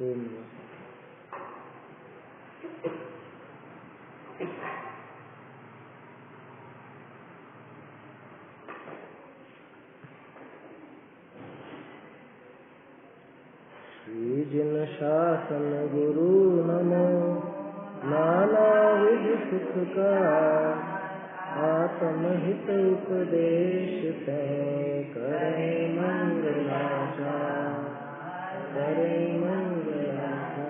ओम श्री जिन शासन गुरु नमो नाना विध सुख का आत्महित उपदेश तय करें मंगलाचा करें मंगलाचा।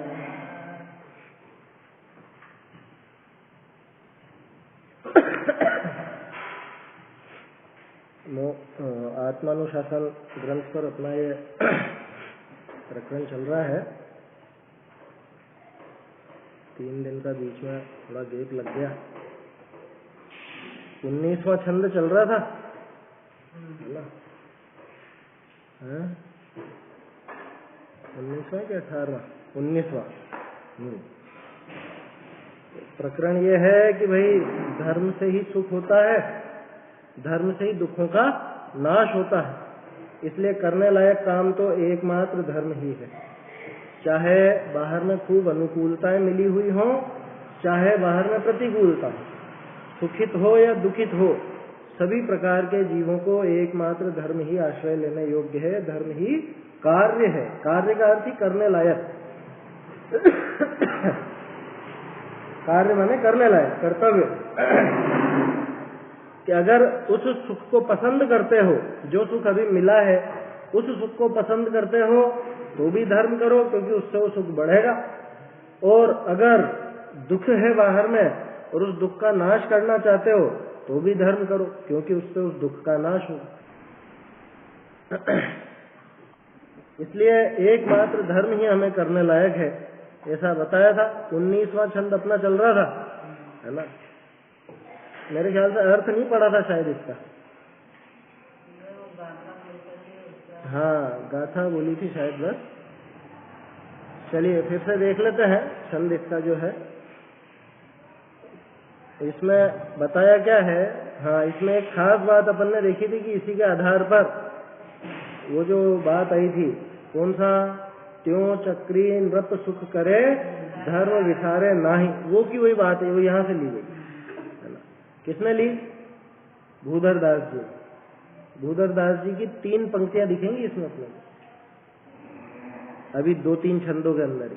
आत्मानुशासन ग्रंथ पर अपना ये प्रकरण चल रहा है। 3 दिन का बीच में थोड़ा गैप लग गया। 19वां छंद चल रहा था है ना? 19वां क्या 18वां? 19वां। प्रकरण ये है कि भाई धर्म से ही सुख होता है, धर्म से ही दुखों का नाश होता है। इसलिए करने लायक काम तो एकमात्र धर्म ही है। चाहे बाहर में खूब अनुकूलताएं मिली हुई हो, चाहे बाहर में प्रतिकूलता, सुखित हो या दुखित हो, सभी प्रकार के जीवों को एकमात्र धर्म ही आश्रय लेने योग्य है। धर्म ही कार्य है। कार्य का अर्थ ही करने लायक। कार्य माने करने लायक, कर्तव्य। कि अगर उस सुख को पसंद करते हो, जो सुख अभी मिला है उस सुख को पसंद करते हो तो भी धर्म करो, क्योंकि उससे वो सुख बढ़ेगा। और अगर दुख है बाहर में और उस दुख का नाश करना चाहते हो तो भी धर्म करो, क्योंकि उससे उस दुख का नाश हो। इसलिए एकमात्र धर्म ही हमें करने लायक है, ऐसा बताया था। 19वां छंद अपना चल रहा था, है ना? मेरे ख्याल से अर्थ नहीं पड़ा था शायद इसका। हाँ, गाथा बोली थी शायद बस। चलिए फिर से देख लेते हैं छंद इसका जो है। इसमें बताया क्या है? हाँ, इसमें एक खास बात अपन ने देखी थी कि इसी के आधार पर वो जो बात आई थी, कौन सा? त्यों चक्री नृप सुख करे धर्म विसारे नाही, वो की वही बात है, वो यहाँ से ली गई है ना? किसने ली? भूधर दास जी। भूधर दास जी की 3 पंक्तियां दिखेंगी इसमें अपने अभी 2-3 छंदों के अंदर ही,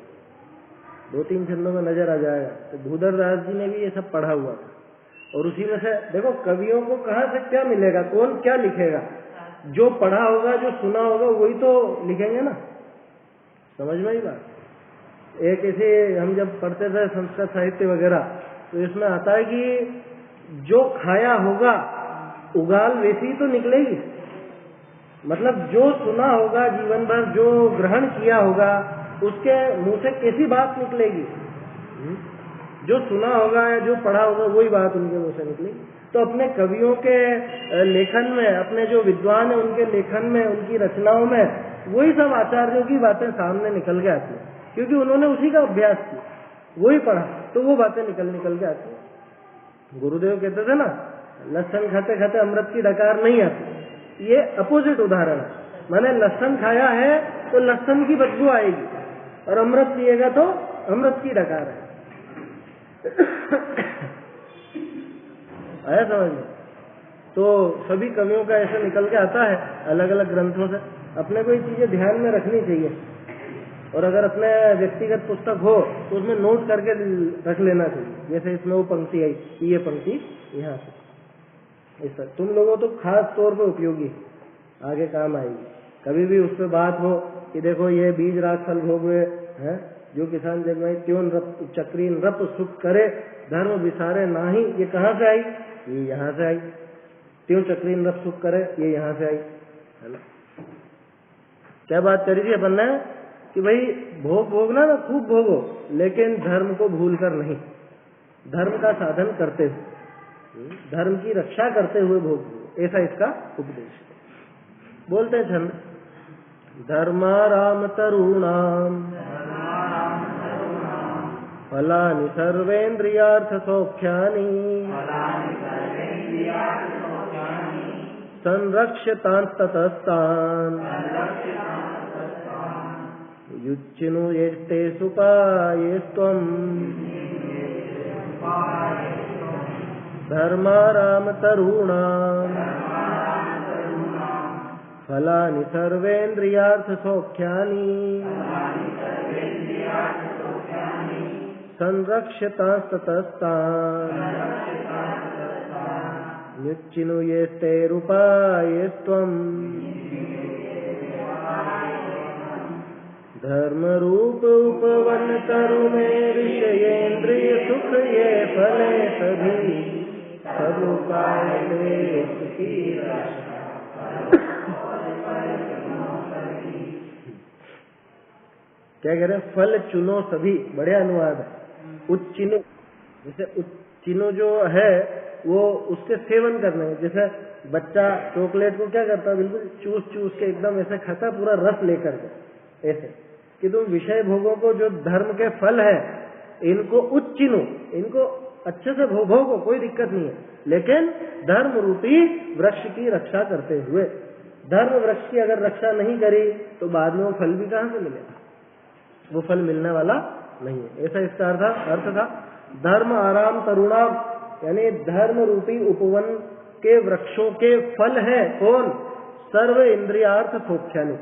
2-3 छंदों में नजर आ जाएगा। तो भूधर दास जी ने भी ये सब पढ़ा हुआ था, और उसी में से देखो कवियों को कहाँ से क्या मिलेगा, कौन क्या लिखेगा? जो पढ़ा होगा, जो सुना होगा, वही तो लिखेंगे ना। समझ में ही बात। एक ऐसे हम जब पढ़ते थे संस्कृत साहित्य वगैरह, तो इसमें आता है कि जो खाया होगा उगाल वैसी तो निकलेगी। मतलब जो सुना होगा जीवन भर, जो ग्रहण किया होगा, उसके मुंह से कैसी बात निकलेगी? जो सुना होगा या जो पढ़ा होगा वही बात उनके मुंह से निकलेगी। तो अपने कवियों के लेखन में, अपने जो विद्वान है उनके लेखन में, उनकी रचनाओं में वही सब आचार्यों की बातें सामने निकल के आती है, क्योंकि उन्होंने उसी का अभ्यास किया, वही पढ़ा, तो वो बातें निकल के आती है। गुरुदेव कहते थे ना, लहसुन खाते खाते अमृत की डकार नहीं आती। ये अपोजिट उदाहरण है। मैंने लहसुन खाया है तो लहसुन की बदबू आएगी, और अमृत पिएगा तो अमृत की डकार है। आया समझ में? तो सभी कवियों का ऐसे निकल के आता है अलग अलग ग्रंथों से। अपने को ये चीजें ध्यान में रखनी चाहिए, और अगर अपने व्यक्तिगत पुस्तक हो तो उसमें नोट करके रख लेना चाहिए। जैसे इसमें वो पंक्ति आई, ये पंक्ति यहाँ से, इस तुम लोगों तो खास तौर पे उपयोगी, आगे काम आएगी। कभी भी उस पर बात हो कि देखो ये बीज राग फल भोगवे हैं, जो किसान जग में त्यों चक्री नृप सुख करे धर्म विसारे नाही, ये कहाँ से आई? ये यहाँ से आई। त्यों चक्री नृप सुख करे, ये यहाँ से आई, है ना? क्या बात करी थी अपन ने कि भाई भोगना ना, खूब भोगो, लेकिन धर्म को भूलकर नहीं, धर्म का साधन करते हुए, धर्म की रक्षा करते हुए भोग, ऐसा इसका उपदेश। बोलते हैं छंद, धर्माराम तरुणाम फलानि सर्वेन्द्रियार्थ सौख्यानि संरक्ष्यतांस्ततस्तान् युच्चिनुयेष्टे सुपायेस्त्वं धर्मारामतरूणाम् फलानि सर्वेन्द्रियार्थसौख्यानि संरक्ष्यतास्ततस्तान् युच्चिनुयेष्टेरुपायेस्त्वम् धर्मरूप उपवन तरुणे विषयेन्द्रिय सुख ये फले सभी सब उपाय क्या कह रहे हैं? फल चुनो सभी, बढ़िया अनुवाद है। उच्चिनो, जैसे उच्चिनो जो है वो उसके सेवन करने में, जैसे बच्चा चॉकलेट को क्या करता है, बिल्कुल चूस चूस के एकदम ऐसे खाता पूरा रस लेकर के, ऐसे कि तुम विषय भोगों को, जो धर्म के फल है, इनको उच्चिनो, इनको अच्छे से भोगो, कोई दिक्कत नहीं है, लेकिन धर्म रूपी वृक्ष की रक्षा करते हुए। धर्म वृक्ष की अगर रक्षा नहीं करी तो बाद में वो फल भी कहां से मिलेगा, वो फल मिलने वाला नहीं है। ऐसा इसका अर्थ था। धर्म आराम तरुणाम, यानी धर्म रूपी उपवन के वृक्षों के फल है कौन? सर्व इंद्रियार्थ सौख्यानि,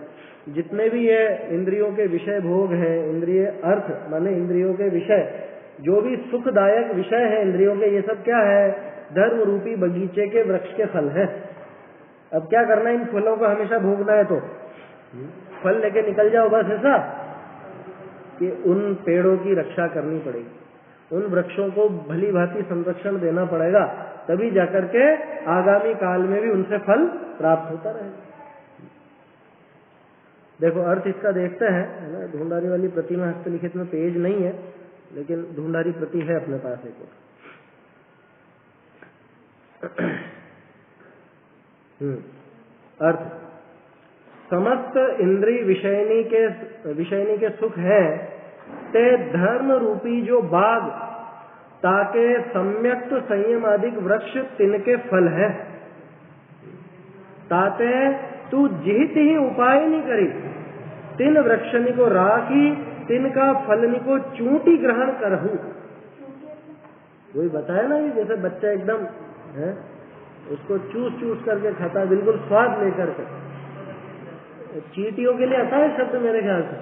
जितने भी ये इंद्रियों के विषय भोग हैं, इंद्रिय अर्थ माने इंद्रियों के विषय, जो भी सुखदायक विषय है इंद्रियों के, ये सब क्या है? धर्म रूपी बगीचे के वृक्ष के फल है। अब क्या करना, इन फलों को हमेशा भोगना है तो फल लेके निकल जाओ बस, ऐसा कि उन पेड़ों की रक्षा करनी पड़ेगी, उन वृक्षों को भली भांति संरक्षण देना पड़ेगा, तभी जाकर के आगामी काल में भी उनसे फल प्राप्त होता रहेगा। देखो अर्थ इसका देखते हैं, है ना। ढूंढारी वाली प्रतिमा हस्तलिखित में पेज नहीं है, लेकिन ढूंढारी प्रति है अपने पास एक और। अर्थ, समस्त इंद्रिय विषयनी के सुख है ते धर्म रूपी जो बाग, ताके सम्यक संयम आदिक वृक्ष तिनके फल है। ताते तू जिहित ही उपाय नहीं करी, तिन वृक्षनि को राखी, तिनका फलनि को चूंटी ग्रहण करहु। वही बताया ना, ये जैसे बच्चा एकदम है उसको चूस चूस करके खाता, बिल्कुल स्वाद लेकर के। चींटियों के लिए आता है शब्द मेरे ख्याल से,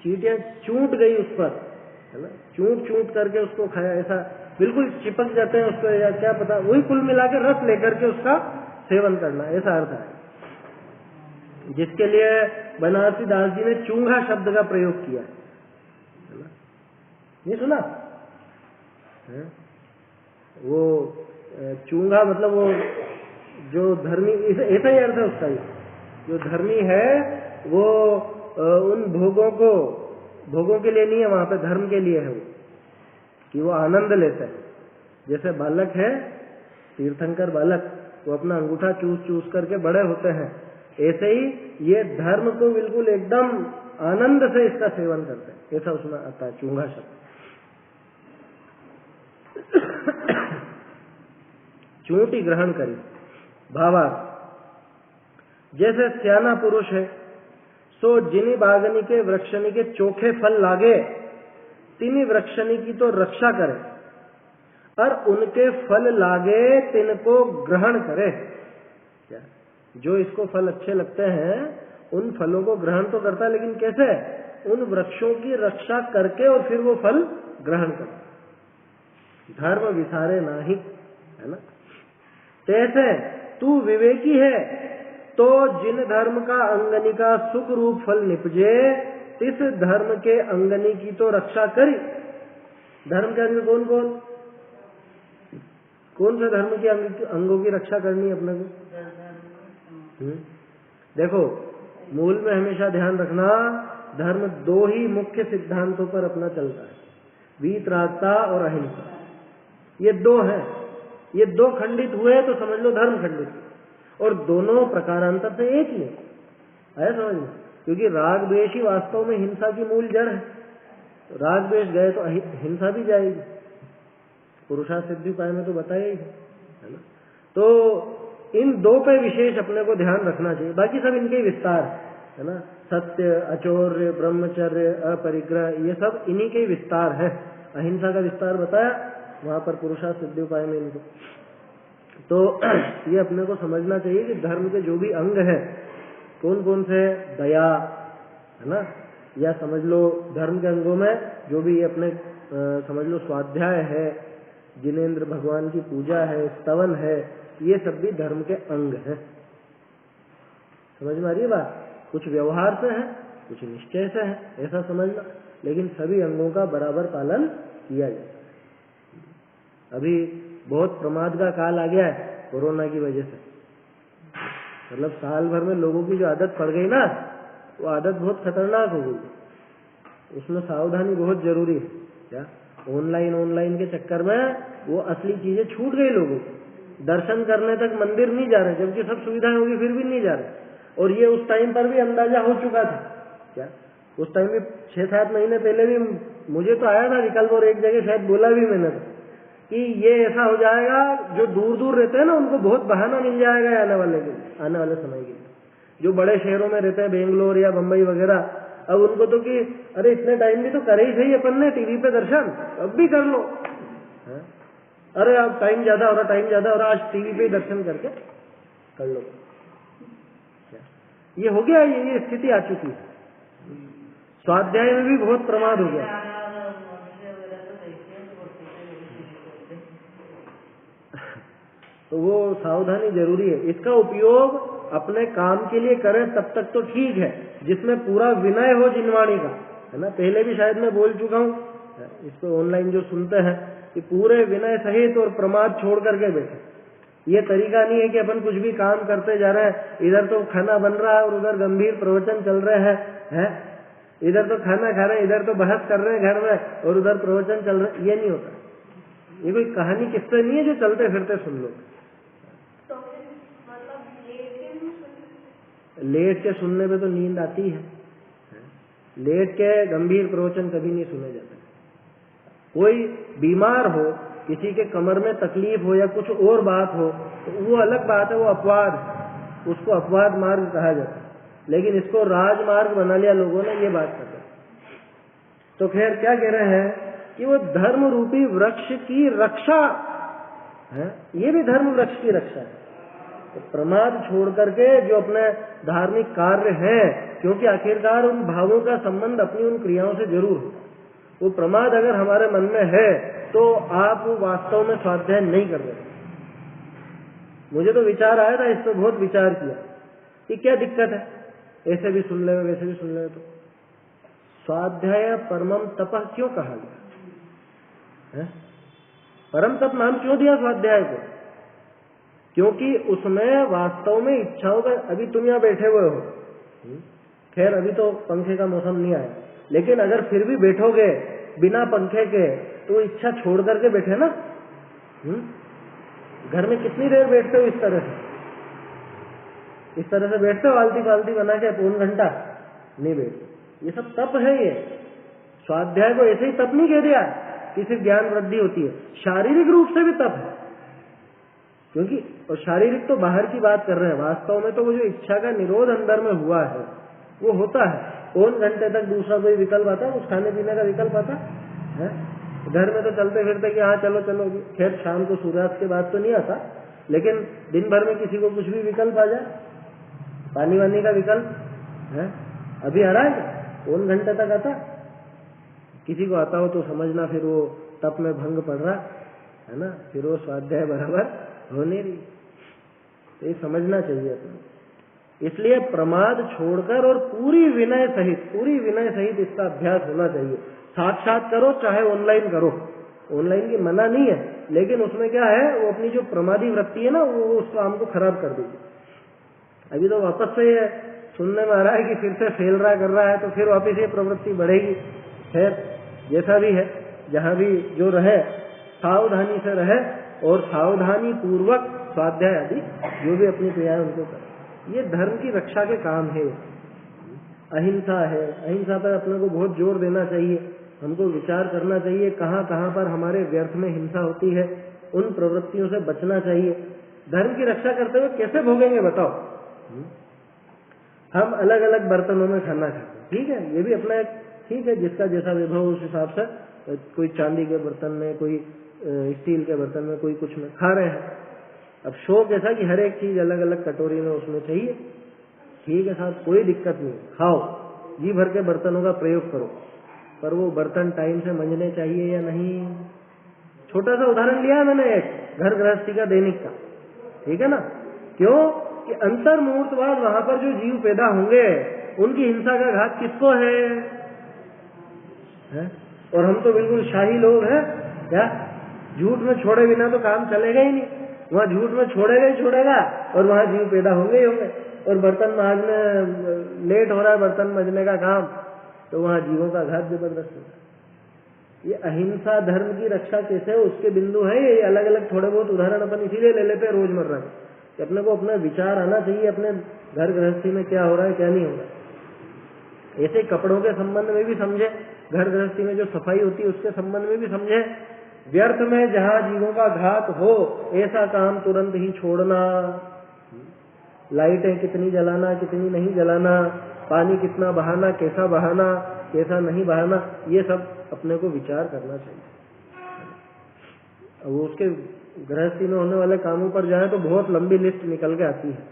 चींटियां चूंट गई उस पर, है ना, चूंट चूंट करके उसको खाया, ऐसा बिल्कुल चिपक जाते हैं उसको, या क्या पता, वही कुल मिला के रस लेकर के उसका सेवन करना, ऐसा अर्थ है। जिसके लिए बनारसी दास जी ने चूंगा शब्द का प्रयोग किया है ना, नहीं सुना है? वो चूंगा मतलब वो जो धर्मी, ऐसा ही अर्थ है उसका, जो धर्मी है वो उन भोगों के लिए नहीं है, वहां पे धर्म के लिए है वो, कि वो आनंद लेता है। जैसे बालक है, तीर्थंकर बालक, वो अपना अंगूठा चूस चूस करके बड़े होते हैं, ऐसे ही ये धर्म को बिल्कुल एकदम आनंद से इसका सेवन करते हैं, ऐसा उसमें आता है चूंगा शब्द। चूंटी ग्रहण करी, भावार्थ, जैसे सियाना पुरुष है सो जिनी बागनी के वृक्षनि के चोखे फल लागे, तिनी वृक्षनि की तो रक्षा करे, और उनके फल लागे तिनको ग्रहण करे। क्या, जो इसको फल अच्छे लगते हैं उन फलों को ग्रहण तो करता है, लेकिन कैसे? उन वृक्षों की रक्षा करके और फिर वो फल ग्रहण करता। धर्म विसारे नाही, है ना। कैसे? तू विवेकी है तो जिन धर्म का अंगनी का सुख रूप फल निपजे, इस धर्म के अंगनी की तो रक्षा करी। धर्म के अंग कौन से धर्म के अंगों की रक्षा करनी है अपने को? देखो मूल में हमेशा ध्यान रखना, धर्म दो ही मुख्य सिद्धांतों पर अपना चलता है, वीतरागता और अहिंसा। ये दो हैं, ये दो खंडित हुए तो समझ लो धर्म खंडित, और दोनों प्रकारांतर से एक ही है, आया समझ में? क्योंकि राग द्वेष ही वास्तव में हिंसा की मूल जड़ है। राग द्वेष गए तो हिंसा भी जाएगी, पुरुषार्थ सिद्धि उपाय में तो बताया ही है ना। तो इन दो पे विशेष अपने को ध्यान रखना चाहिए, बाकी सब इनके विस्तार है। है ना, सत्य, अचौर्य, ब्रह्मचर्य, अपरिग्रह, ये सब इन्हीं के विस्तार है। अहिंसा का विस्तार बताया वहां पर पुरुषार्थ सिद्धियोपाय में इनको। तो ये अपने को समझना चाहिए कि धर्म के जो भी अंग है कौन कौन से, दया है ना, या समझ लो धर्म के अंगों में जो भी अपने समझ लो स्वाध्याय है, जिनेंद्र भगवान की पूजा है, स्तवन है, ये सब भी धर्म के अंग हैं। समझ में आ रही है बात? कुछ व्यवहार से है, कुछ निश्चय से है, ऐसा समझना, लेकिन सभी अंगों का बराबर पालन किया जाए। अभी बहुत प्रमाद का काल आ गया है कोरोना की वजह से, मतलब साल भर में लोगों की जो आदत पड़ गई ना, वो आदत बहुत खतरनाक हो गई। उसमें सावधानी बहुत जरूरी है। क्या ऑनलाइन के चक्कर में वो असली चीजें छूट गई लोगों को। दर्शन करने तक मंदिर नहीं जा रहे, जबकि सब सुविधाएं होगी फिर भी नहीं जा रहे। और ये उस टाइम पर भी अंदाजा हो चुका था। क्या उस टाइम भी 6-7 महीने पहले भी मुझे तो आया था विकल्प, और एक जगह शायद बोला भी मैंने कि ये ऐसा हो जाएगा, जो दूर दूर रहते हैं ना उनको बहुत बहाना मिल जाएगा आने वाले समय के लिए। जो बड़े शहरों में रहते हैं, बेंगलोर या बंबई वगैरह, अब उनको तो कि अरे इतने टाइम भी तो करे ही सही अपन ने टीवी पे दर्शन, अब भी कर लो। अरे अब टाइम ज्यादा हो रहा, आज टीवी पे दर्शन करके कर लो। ये हो गया, ये स्थिति आ चुकी है। स्वाध्याय में भी बहुत प्रमाद हो गया। तो वो सावधानी जरूरी है। इसका उपयोग अपने काम के लिए करें तब तक तो ठीक है, जिसमें पूरा विनय हो जिनवाणी का, है ना। पहले भी शायद मैं बोल चुका हूँ, इसको ऑनलाइन जो सुनते हैं, कि पूरे विनय सहित और प्रमाद छोड़ करके बैठे। ये तरीका नहीं है कि अपन कुछ भी काम करते जा रहे हैं, इधर तो खाना बन रहा है और उधर गंभीर प्रवचन चल रहे हैं, इधर तो खाना खा रहे हैं, इधर तो बहस कर रहे हैं घर में और उधर प्रवचन चल रहे। ये नहीं होता। ये कोई कहानी किस्से नहीं है जो चलते फिरते सुन लो। लेट के सुनने में तो नींद आती है। लेट के गंभीर प्रवचन कभी नहीं सुने जाते। कोई बीमार हो, किसी के कमर में तकलीफ हो या कुछ और बात हो, तो वो अलग बात है, वो अपवाद है, उसको अपवाद मार्ग कहा जाता है। लेकिन इसको राजमार्ग बना लिया लोगों ने, ये बात कर रहे हैं। तो खैर क्या कह रहे हैं कि वो धर्म रूपी वृक्ष की रक्षा है, ये भी धर्म वृक्ष की रक्षा है। तो प्रमाद छोड़ करके जो अपने धार्मिक कार्य हैं, क्योंकि आखिरकार उन भावों का संबंध अपनी उन क्रियाओं से जरूर होता है। वो प्रमाद अगर हमारे मन में है तो आप वास्तव में स्वाध्याय नहीं कर रहे। मुझे तो विचार आया था, इस पर बहुत विचार किया कि क्या दिक्कत है, ऐसे भी सुन ले वैसे भी सुन ले। तो स्वाध्याय परमम तपः क्यों कहा गया? परम तप नाम क्यों दिया स्वाध्याय को? क्योंकि उसमें वास्तव में इच्छाओं का, अभी तुम यहाँ बैठे हुए हो, खैर अभी तो पंखे का मौसम नहीं आया, लेकिन अगर फिर भी बैठोगे बिना पंखे के तो इच्छा छोड़ करके बैठे ना। घर में कितनी देर बैठते हो इस तरह से बैठते हो, आलती फालती बना के पौन घंटा नहीं बैठते। ये सब तप है। ये स्वाध्याय को ऐसे ही तप नहीं कह दिया कि सिर्फ ज्ञान वृद्धि होती है, शारीरिक रूप से भी तप है। क्योंकि और शारीरिक तो बाहर की बात कर रहे हैं, वास्तव में तो वो जो इच्छा का निरोध अंदर में हुआ है वो होता है। पौन घंटे तक दूसरा कोई विकल्प आता है, कुछ खाने पीने का विकल्प आता है। घर में तो चलते फिरते कि हाँ चलो चलो, खैर शाम को सूर्यास्त के बाद तो नहीं आता, लेकिन दिन भर में किसी को कुछ भी विकल्प आ जाए, पानी वानी का विकल्प है, अभी आ रहा है पौन घंटे तक आता। किसी को आता हो तो समझना फिर वो तप में भंग पड़ रहा है ना, फिर वो स्वाध्याय बराबर हो नहीं रही। तो ये समझना चाहिए अपना। इसलिए प्रमाद छोड़कर और पूरी विनय सहित इसका अभ्यास होना चाहिए। साक्षात करो चाहे ऑनलाइन करो, ऑनलाइन की मना नहीं है, लेकिन उसमें क्या है, वो अपनी जो प्रमादी वृत्ति है ना, वो उसको हमको खराब कर देगी। अभी तो वापस से ये सुनने में आ रहा है कि फिर से फेल रहा कर रहा है, तो फिर वापस ये प्रवृत्ति बढ़ेगी। खैर जैसा भी है, जहां भी जो रहे सावधानी से रहे और सावधानी पूर्वक स्वाध्याय आदि जो भी अपनी क्रियाएं उनको करे। ये धर्म की रक्षा के काम है। अहिंसा है, अहिंसा पर अपने को बहुत जोर देना चाहिए। हमको विचार करना चाहिए कहाँ कहाँ पर हमारे व्यर्थ में हिंसा होती है, उन प्रवृत्तियों से बचना चाहिए। धर्म की रक्षा करते हुए कैसे भोगेंगे बताओ? हम अलग अलग बर्तनों में खाना खाते हैं, ठीक है, ये भी अपना एक ठीक है, जिसका जैसा विभव उस हिसाब से, कोई चांदी के बर्तन में, कोई स्टील के बर्तन में, कोई कुछ में खा रहे हैं। अब शौक ऐसा कि हर एक चीज अलग अलग कटोरी में उसमें चाहिए, ठीक है साहब, कोई दिक्कत नहीं, खाओ, जी भर के बर्तनों का प्रयोग करो, पर वो बर्तन टाइम से मंजने चाहिए या नहीं। छोटा सा उदाहरण लिया है मैंने एक घर गृहस्थी का दैनिक का, ठीक है ना, क्यों कि अंतर मुहूर्तवाद वहां पर जो जीव पैदा होंगे उनकी हिंसा का घात किसको है? और हम तो बिल्कुल शाही लोग हैं क्या, झूठ में छोड़े बिना तो काम चलेगा ही नहीं, वहां झूठ में छोड़ेगा ही छोड़ेगा और वहां जीव पैदा होंगे ही होंगे। और बर्तन मांजने लेट हो रहा है, बर्तन मांजने का काम, तो वहां जीवों का घात जबरदस्त होगा। ये अहिंसा धर्म की रक्षा कैसे है उसके बिंदु है, ये अलग अलग थोड़े बहुत उदाहरण अपन इसीलिए ले लेते हैं रोजमर्रा कि अपने को अपना विचार आना चाहिए अपने घर गृहस्थी में क्या हो रहा है क्या नहीं हो रहा है। ऐसे कपड़ों के संबंध में भी समझे, घर गृहस्थी में जो सफाई होती है उसके संबंध में भी समझे। व्यर्थ में जहां जीवों का घात हो ऐसा काम तुरंत ही छोड़ना, लाइटें कितनी जलाना कितनी नहीं जलाना, पानी कितना बहाना कैसा बहाना कैसा नहीं बहाना, ये सब अपने को विचार करना चाहिए। अब उसके गृहस्थी में होने वाले कामों पर जाए तो बहुत लंबी लिस्ट निकल के आती है,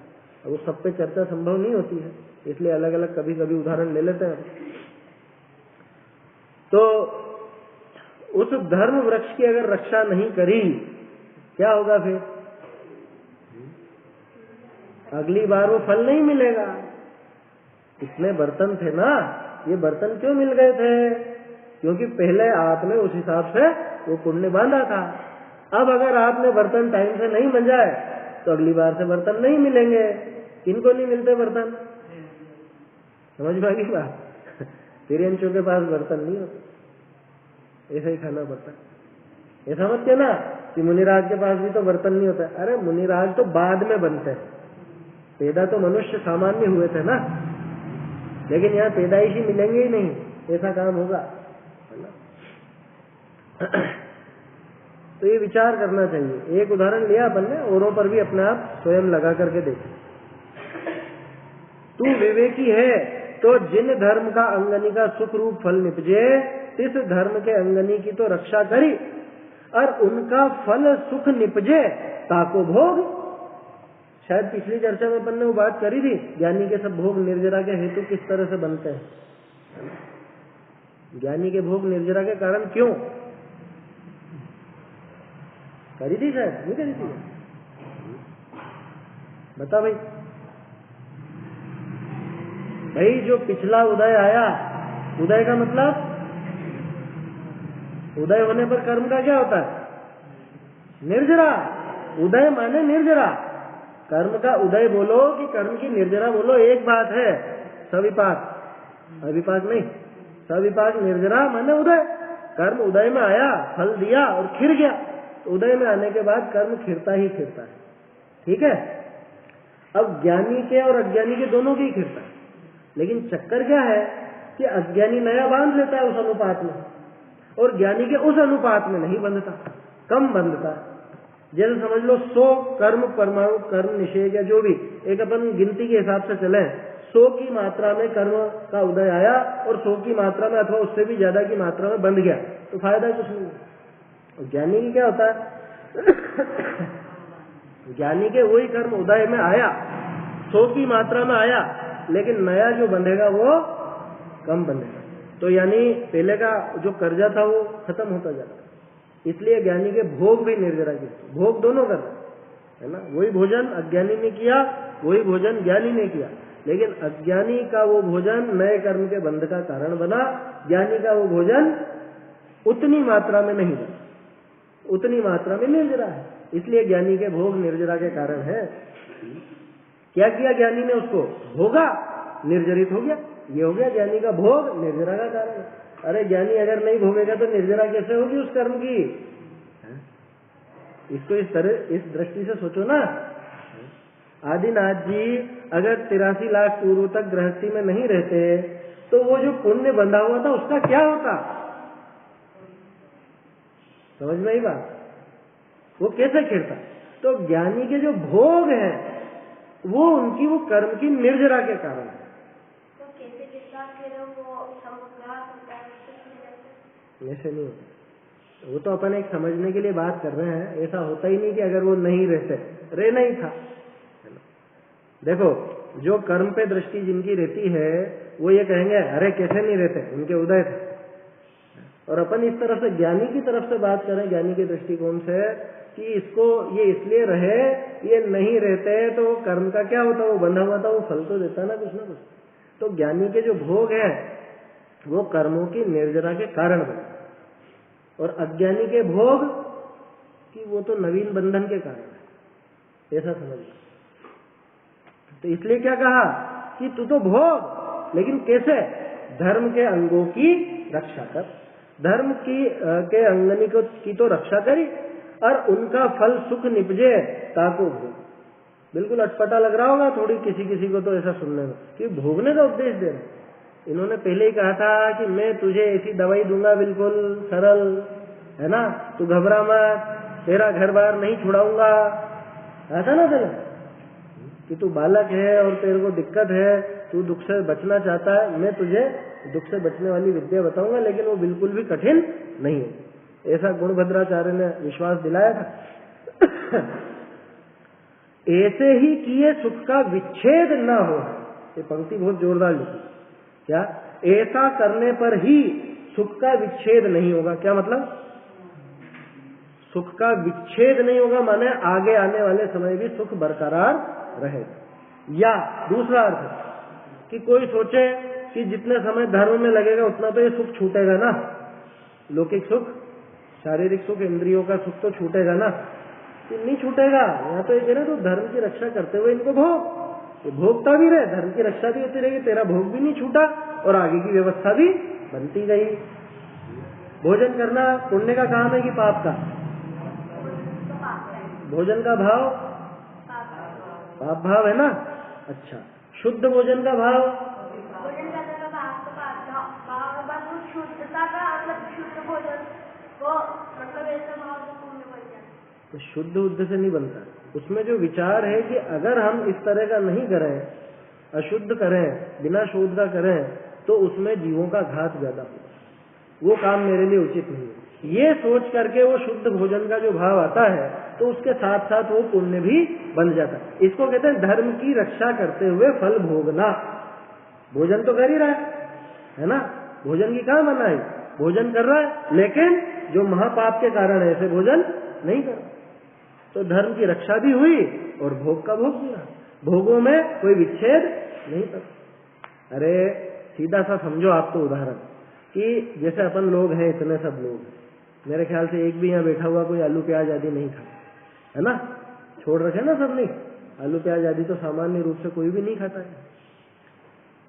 अब वो सब पे चर्चा संभव नहीं होती है, इसलिए अलग अलग कभी कभी उदाहरण ले लेते हैं। तो उस धर्म वृक्ष की अगर रक्षा नहीं करी क्या होगा फिर? अगली बार वो फल नहीं मिलेगा। इतने बर्तन थे ना, ये बर्तन क्यों मिल गए थे? क्योंकि पहले आपने उस हिसाब से वो पुण्य बांधा था। अब अगर आपने बर्तन टाइम से नहीं मंजाए तो अगली बार से बर्तन नहीं मिलेंगे। किनको नहीं मिलते बर्तन? समझ में आ गई बात? तिरंचों के पास बर्तन नहीं होते, ऐसा ही खाना पड़ता है। ऐसा मत कहना कि मुनिराज के पास भी तो बर्तन नहीं होता। अरे मुनिराज तो बाद में बनते हैं, पैदा तो मनुष्य सामान्य हुए थे ना, लेकिन यहाँ पैदाइशी मिलेंगे ही नहीं, ऐसा काम होगा, है ना। तो ये विचार करना चाहिए। एक उदाहरण लिया अपन ने, औरों पर भी अपने आप स्वयं लगा करके देखें। तू विवेकी है तो जिन धर्म का अंगनी का सुख रूप फल निपजे, तिस धर्म के अंगनी की तो रक्षा करी, और उनका फल सुख निपजे ताको भोग। शायद पिछली चर्चा में अपन ने वो बात करी थी, ज्ञानी के सब भोग निर्जरा के हेतु किस तरह से बनते हैं। ज्ञानी के भोग निर्जरा के कारण क्यों करी थी? शायद नहीं करी थी, बता भाई। भाई जो पिछला उदय आया, उदय का मतलब उदय होने पर कर्म का क्या होता है? निर्जरा। उदय माने निर्जरा। कर्म का उदय बोलो कि कर्म की निर्जरा बोलो एक बात है। सविपाक, अविपाक नहीं, सविपाक निर्जरा माने उदय। कर्म उदय में आया, फल दिया और खिर गया, तो उदय में आने के बाद कर्म खिरता ही खिरता है, ठीक है। अब ज्ञानी के और अज्ञानी के दोनों के ही खिरता है, लेकिन चक्कर क्या है कि अज्ञानी नया बांध लेता है उस अनुपात में, और ज्ञानी के उस अनुपात में नहीं बंधता, कम बंधता है। जैसे समझ लो 100 कर्म परमाणु कर्म निषेध या जो भी एक अपन गिनती के हिसाब से चले, 100 की मात्रा में कर्म का उदय आया और 100 की मात्रा में अथवा उससे भी ज्यादा की मात्रा में बंध गया, तो फायदा कुछ नहीं। और ज्ञानी की क्या होता है? ज्ञानी के वही कर्म उदय में आया, 100 की मात्रा में आया, लेकिन नया जो बंधेगा वो कम बंधेगा। तो यानी पहले का जो कर्जा था वो खत्म होता जाता है। इसलिए ज्ञानी के भोग भी निर्जरा के, भोग दोनों कर रहे है ना। वही भोजन अज्ञानी ने किया, वही भोजन ज्ञानी ने किया, लेकिन अज्ञानी का वो भोजन नए कर्म के बंध का कारण बना, ज्ञानी का वो भोजन उतनी मात्रा में नहीं बना, उतनी मात्रा में निर्जरा है। इसलिए ज्ञानी के भोग निर्जरा के कारण है। क्या किया ज्ञानी ने? उसको भोगा, निर्जरित हो गया। ये हो गया ज्ञानी का भोग निर्जरा का कारण। अरे ज्ञानी अगर नहीं भोगेगा तो निर्जरा कैसे होगी उस कर्म की? इसको इस तरह इस दृष्टि से सोचो ना। आदिनाथ जी अगर 83 लाख पूर्व तक गृहस्थी में नहीं रहते तो वो जो पुण्य बंधा हुआ था उसका क्या होता? समझ में आई बात? वो कैसे खिरता? तो ज्ञानी के जो भोग हैं वो उनकी वो कर्म की निर्जरा के कारण है। ऐसे नहीं होता, वो तो अपन एक समझने के लिए बात कर रहे हैं। ऐसा होता ही नहीं कि अगर वो नहीं रहते, रहना ही था। देखो, जो कर्म पे दृष्टि जिनकी रहती है वो ये कहेंगे अरे कैसे नहीं रहते, उनके उदय थे। और अपन इस तरफ से ज्ञानी की तरफ से बात करें, ज्ञानी के दृष्टिकोण से, कि इसको ये इसलिए रहे, ये नहीं रहते तो वो कर्म का क्या होता, वो बंधा हुआ था, वो फल तो देता ना कुछ ना कुछ। तो ज्ञानी के जो भोग है वो कर्मों की निर्जरा के कारण बनते, और अज्ञानी के भोग कि वो तो नवीन बंधन के कारण है। ऐसा समझिए। तो इसलिए क्या कहा कि तू तो भोग, लेकिन कैसे? धर्म के अंगों की रक्षा कर। धर्म के अंगनी की तो रक्षा करी, और उनका फल सुख निपजे ताको भोग। बिल्कुल अटपटा लग रहा होगा थोड़ी किसी को तो ऐसा सुनने में कि भोगने का उपदेश दे रहे। इन्होंने पहले ही कहा था कि मैं तुझे ऐसी दवाई दूंगा बिल्कुल सरल, है ना, तू घबरा मत, तेरा घर बार नहीं छुड़ाऊंगा। ऐसा ना चले कि तू बालक है और तेरे को दिक्कत है, तू दुख से बचना चाहता है, मैं तुझे दुख से बचने वाली विद्या बताऊंगा, लेकिन वो बिल्कुल भी कठिन नहीं है। ऐसा गुणभद्राचार्य ने विश्वास दिलाया था। ऐसे ही किए सुख का विच्छेद न हो। ये पंक्ति बहुत जोरदार लिखी। क्या? ऐसा करने पर ही सुख का विच्छेद नहीं होगा। क्या मतलब? सुख का विच्छेद नहीं होगा माने आगे आने वाले समय भी सुख बरकरार रहेगा। या दूसरा अर्थ कि कोई सोचे कि जितने समय धर्म में लगेगा उतना तो ये सुख छूटेगा ना, लौकिक सुख, शारीरिक सुख, इंद्रियों का सुख तो छूटेगा ना, नहीं छूटेगा। यहाँ तो ये कह रहे तो धर्म की रक्षा करते हुए इनको भोग, ये भोगता भी रहे, धर्म की रक्षा भी होती रहेगी, तेरा भोग भी नहीं छूटा और आगे की व्यवस्था भी बनती गई। भोजन करना पुण्य का काम है कि पाप का? भोजन का भाव पाप भाव है ना। अच्छा, शुद्ध भोजन का भाव? शुद्धता का मतलब शुद्ध भोजन वो मतलब ऐसा भाव पुण्य बन जाता। तो शुद्ध उद्ध से नहीं बनता, उसमें जो विचार है कि अगर हम इस तरह का नहीं करें, अशुद्ध करें, बिना शोध का करें, तो उसमें जीवों का घात ज्यादा होगा, वो काम मेरे लिए उचित नहीं है। ये सोच करके वो शुद्ध भोजन का जो भाव आता है तो उसके साथ साथ वो पुण्य भी बन जाता है। इसको कहते हैं धर्म की रक्षा करते हुए फल भोगना। भोजन तो कर ही रहा है ना, भोजन की कहाँ मना है, भोजन कर रहा है, लेकिन जो महापाप के कारण ऐसे भोजन नहीं कर रहा। तो धर्म की रक्षा भी हुई और भोग का भोग भी रहा, भोगों में कोई विच्छेद नहीं कर। अरे सीधा सा समझो आप तो उदाहरण कि जैसे अपन लोग हैं, इतने सब लोग, मेरे ख्याल से एक भी यहाँ बैठा हुआ कोई आलू प्याज आदि नहीं खाता है ना, छोड़ रखे ना सब, नहीं आलू प्याज आदि तो सामान्य रूप से कोई भी नहीं खाता है।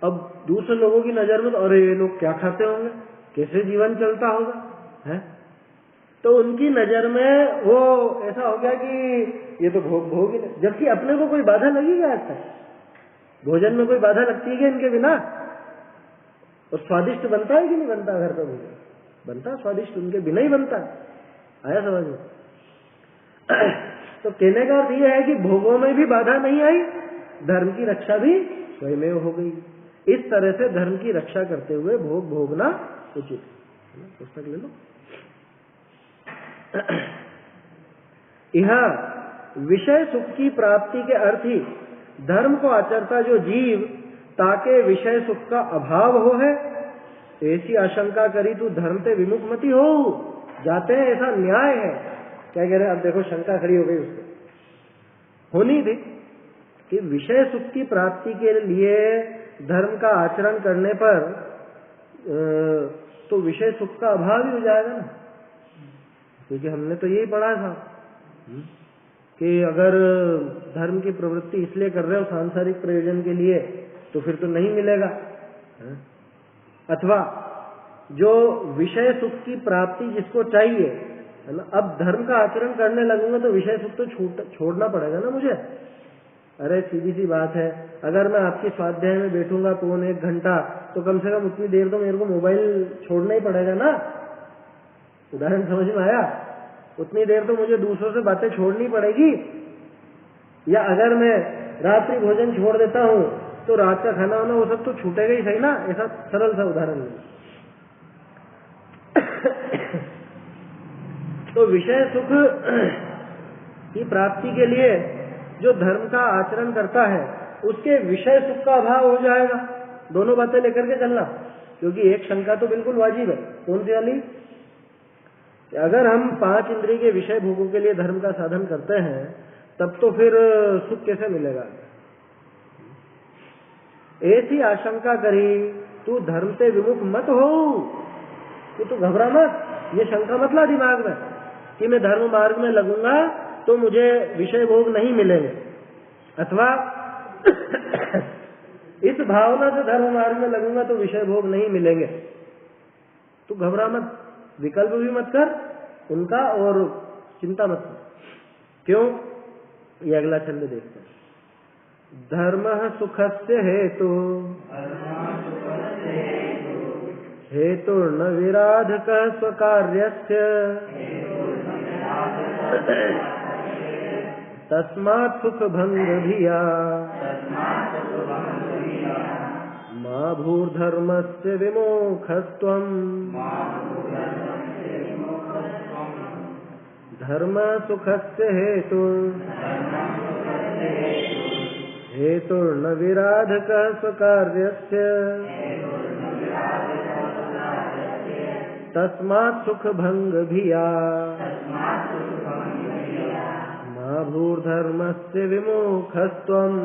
अब दूसरे लोगों की नजर में तो अरे ये लोग क्या खाते होंगे, कैसे जीवन चलता होगा, है? तो उनकी नजर में वो ऐसा हो गया कि ये तो भोग ही नहीं, जबकि अपने को कोई बाधा लगी क्या? आज तक भोजन में कोई बाधा लगती है इनके बिना? और स्वादिष्ट बनता है कि नहीं बनता? घर का भोजन बनता स्वादिष्ट, उनके बिना ही बनता। आया समझ में? तो कहने का अर्थ यह है कि भोगों में भी बाधा नहीं आई, धर्म की रक्षा भी स्वयं हो गई। इस तरह से धर्म की रक्षा करते हुए भोग भोगना उचित है। पुस्तक ले लो। यह विषय सुख की प्राप्ति के अर्थ ही धर्म को आचरता जो जीव ताके विषय सुख का अभाव हो है, ऐसी आशंका करी तू धर्म से विमुख मती हो जाते हैं, ऐसा न्याय है। क्या कह रहे हैं? अब देखो शंका खड़ी हो गई उसको, होनी थी कि विषय सुख की प्राप्ति के लिए धर्म का आचरण करने पर तो विषय सुख का अभाव ही हो जाएगा ना, क्योंकि हमने तो यही पढ़ा था कि अगर धर्म की प्रवृत्ति इसलिए कर रहे हो सांसारिक प्रयोजन के लिए तो फिर तो नहीं मिलेगा। अथवा जो विषय सुख की प्राप्ति जिसको चाहिए है ना, अब धर्म का आचरण करने लगूंगा तो विषय सुख तो छोड़ना पड़ेगा ना मुझे। अरे सीधी सी बात है, अगर मैं आपकी स्वाध्याय में बैठूंगा पौन 1 घंटा तो कम से कम उतनी देर तो मेरे को मोबाइल छोड़ना ही पड़ेगा ना। उदाहरण समझ में आया? उतनी देर तो मुझे दूसरों से बातें छोड़नी पड़ेगी। या अगर मैं रात्रि भोजन छोड़ देता हूँ तो रात का खाना वाना वो सब तो छूटेगा ही सही ना। ऐसा सरल सा उदाहरण है। तो विषय सुख की प्राप्ति के लिए जो धर्म का आचरण करता है उसके विषय सुख का अभाव हो जाएगा। दोनों बातें लेकर के चलना, क्योंकि एक शंका तो बिल्कुल वाजिब है। कौन सी वाली? अगर हम 5 इंद्रिय के विषय भोगों के लिए धर्म का साधन करते हैं तब तो फिर सुख कैसे मिलेगा? ऐसी आशंका करी, तू धर्म से विमुख मत हो, कि तू घबरा मत, ये शंका मत ला दिमाग में कि मैं धर्म मार्ग में लगूंगा तो मुझे विषय भोग नहीं मिलेंगे, अथवा इस भावना से धर्म मार्ग में लगूंगा तो विषय भोग नहीं मिलेंगे। तू घबरा मत, विकल्प भी मत कर उनका और चिंता मत कर। क्यों? ये अगला छंद देखते हैं। धर्म सुखस्य हेतु हेतु न विराधक स्वकार्यस्य तस्मात् सुख भंग धिया मा भूर्धर्मस्य विमोखस्त्वम्। धर्म सुखस्य हेतु हेतुर्न विराधक स्वकार्यस्य तस्मात् सुख भंग धिया मा भूर्धर्मस्य विमोखस्त्वम्।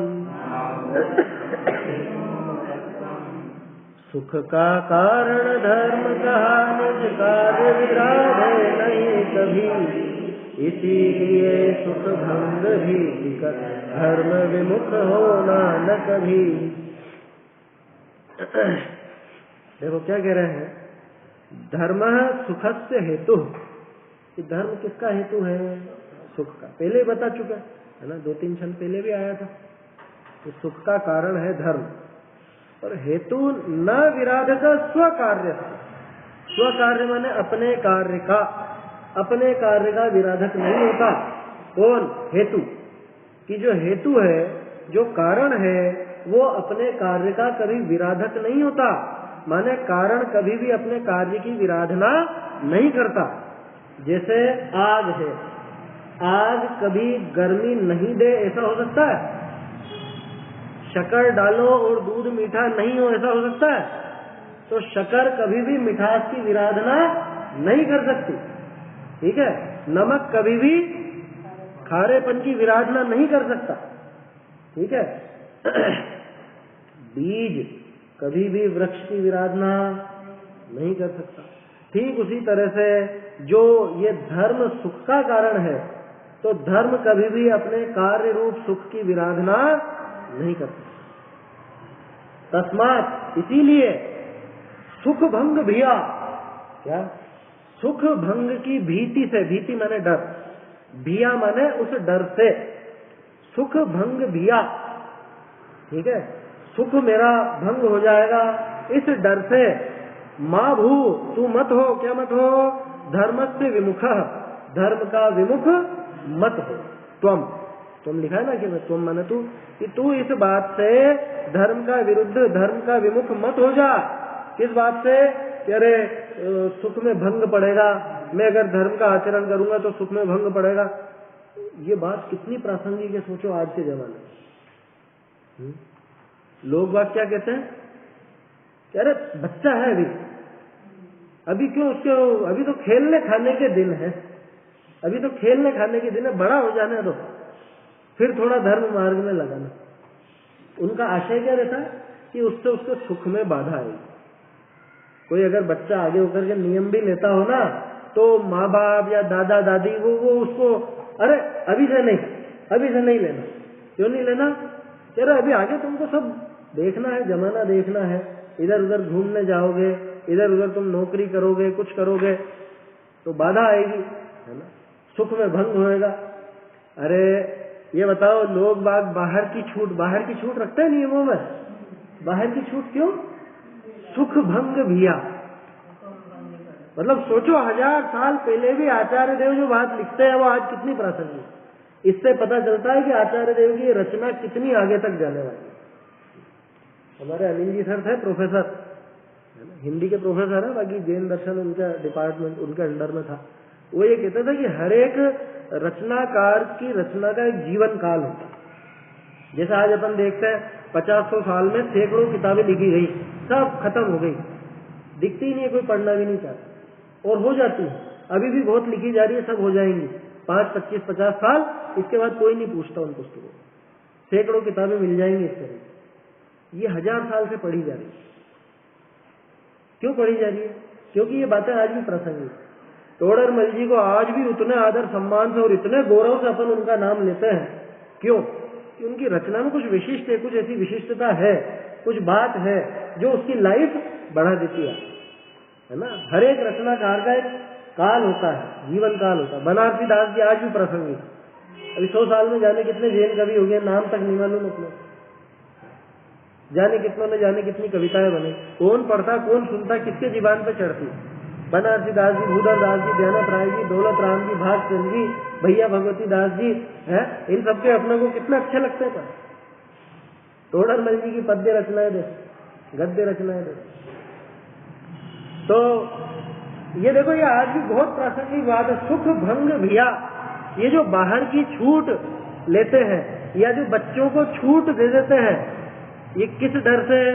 सुख का कारण धर्म कहा, निज कार्य विराधे नहीं कभी, इसीलिए सुख भंग भी विकट, धर्म विमुख होना न कभी। देखो क्या कह रहे हैं, धर्म सुखस्य हेतु। धर्म किसका हेतु है? सुख का। पहले बता चुका है ना, 2-3 क्षण पहले भी आया था। तो सुख का कारण है धर्म, और हेतु न विराधक स्वकार्य। स्वकार्य माने अपने कार्य का, अपने कार्य का विराधक नहीं होता। कौन? हेतु। कि जो हेतु है, जो कारण है, वो अपने कार्य का कभी विराधक नहीं होता। माने कारण कभी भी अपने कार्य की विराधना नहीं करता। जैसे आग है, आग कभी गर्मी नहीं दे, ऐसा हो सकता है? शक्कर डालो और दूध मीठा नहीं हो, ऐसा हो सकता है? तो शक्कर कभी भी मिठास की विराधना नहीं कर सकती, ठीक है। नमक कभी भी खारेपन की विराधना नहीं कर सकता, ठीक है। बीज कभी भी वृक्ष की विराधना नहीं कर सकता। ठीक उसी तरह से जो ये धर्म सुख का कारण है, तो धर्म कभी भी अपने कार्य रूप सुख की विराधना नहीं कर सकता। तस्मात्, इसीलिए सुख भंग भिया। क्या? सुख भंग की भीति से, भीति माने डर, भिया माने उस डर से, सुख भंग भिया, ठीक है। सुख मेरा भंग हो जाएगा इस डर से, माँ भू, तू मत हो। क्या मत हो? धर्मस्य विमुखः, धर्म का विमुख मत हो। तुम लिखा है ना कि तुम माने तू, कि तू इस बात से धर्म का विरुद्ध, धर्म का विमुख मत हो जा। किस बात से? कि अरे सुख में भंग पड़ेगा, मैं अगर धर्म का आचरण करूंगा तो सुख में भंग पड़ेगा। ये बात कितनी प्रासंगिक है, सोचो आज के जमाने में। लोग बात क्या कहते हैं कि अरे बच्चा है अभी क्यों उसके, अभी तो खेलने खाने के दिन है, अभी तो खेलने खाने के दिन है, बड़ा हो जाने दो फिर थोड़ा धर्म मार्ग में लगाना। उनका आशय क्या रहता है कि उससे उसके सुख में बाधा आएगी। कोई अगर बच्चा आगे होकर के नियम भी लेता हो ना, तो माँ बाप या दादा दादी वो उसको, अरे अभी से नहीं लेना। क्यों नहीं लेना? अरे अभी आगे तुमको सब देखना है, जमाना देखना है, इधर उधर घूमने जाओगे, इधर उधर तुम नौकरी करोगे, कुछ करोगे तो बाधा आएगी, है ना, सुख में भंग होएगा। अरे ये बताओ, लोग बाग बाहर की छूट रखते हैं नियमों में। बाहर की छूट क्यों? सुख भंग भिया। मतलब सोचो 1000 साल पहले भी आचार्य देव जो बात लिखते हैं वो आज कितनी प्रासंगिक। इससे पता चलता है कि आचार्य देव की रचना कितनी आगे तक जाने वाली है। हमारे अनिल जी सर थे प्रोफेसर, है ना, हिंदी के प्रोफेसर है, बाकी जैन दर्शन उनका डिपार्टमेंट उनके अंडर में था। वो ये कहता था कि हर एक रचनाकार की रचना का एक जीवन काल होता है। जैसा आज अपन देखते हैं 50-100 साल में सैकड़ों किताबें लिखी गई, सब खत्म हो गई, दिखती ही नहीं है, कोई पढ़ना भी नहीं चाहता, और हो जाती है, अभी भी बहुत लिखी जा रही है, सब हो जाएंगी 5, 25, 50 साल, इसके बाद कोई नहीं पूछता उन पुस्तकों को, सैकड़ों किताबें मिल जाएंगी इस तरह। ये 1000 साल से पढ़ी जा रही है। क्यों पढ़ी जा रही है? क्योंकि ये बातें आज भी प्रासंगिक है। तोडरमल जी को आज भी उतने आदर सम्मान से और इतने गौरव से अपन उनका नाम लेते हैं। क्यों? कि उनकी रचना में कुछ विशिष्ट है, कुछ ऐसी विशिष्टता है, कुछ बात है जो उसकी लाइफ बढ़ा देती है ना। हर एक रचनाकार का एक काल होता है, जीवन काल होता है। बनारसी दास जी आज भी प्रासंगिक, अभी 100 साल में जाने कितने जैन कवि हो गए, नाम तक नहीं मालूम अपने, जाने कितनों ने जाने कितनी कविताएं बने, कौन पढ़ता कौन सुनता, किसके जीवन पे चढ़ती। बनारसी दास जी, भूधर दास जी, ध्यानत राय जी, दौलत राम जी, भागचंद जी, भैया भगवती दास जी, है, इन सबके अपने को कितना अच्छे लगते हैं। तोडरमल जी की पद्य रचनाएं दे, गद्य रचनाएं दे। तो ये देखो, ये आज भी बहुत प्रासंगिक बात है। सुख भंग भिया, ये जो बाहर की छूट लेते हैं या जो बच्चों को छूट दे देते हैं, ये किस डर से है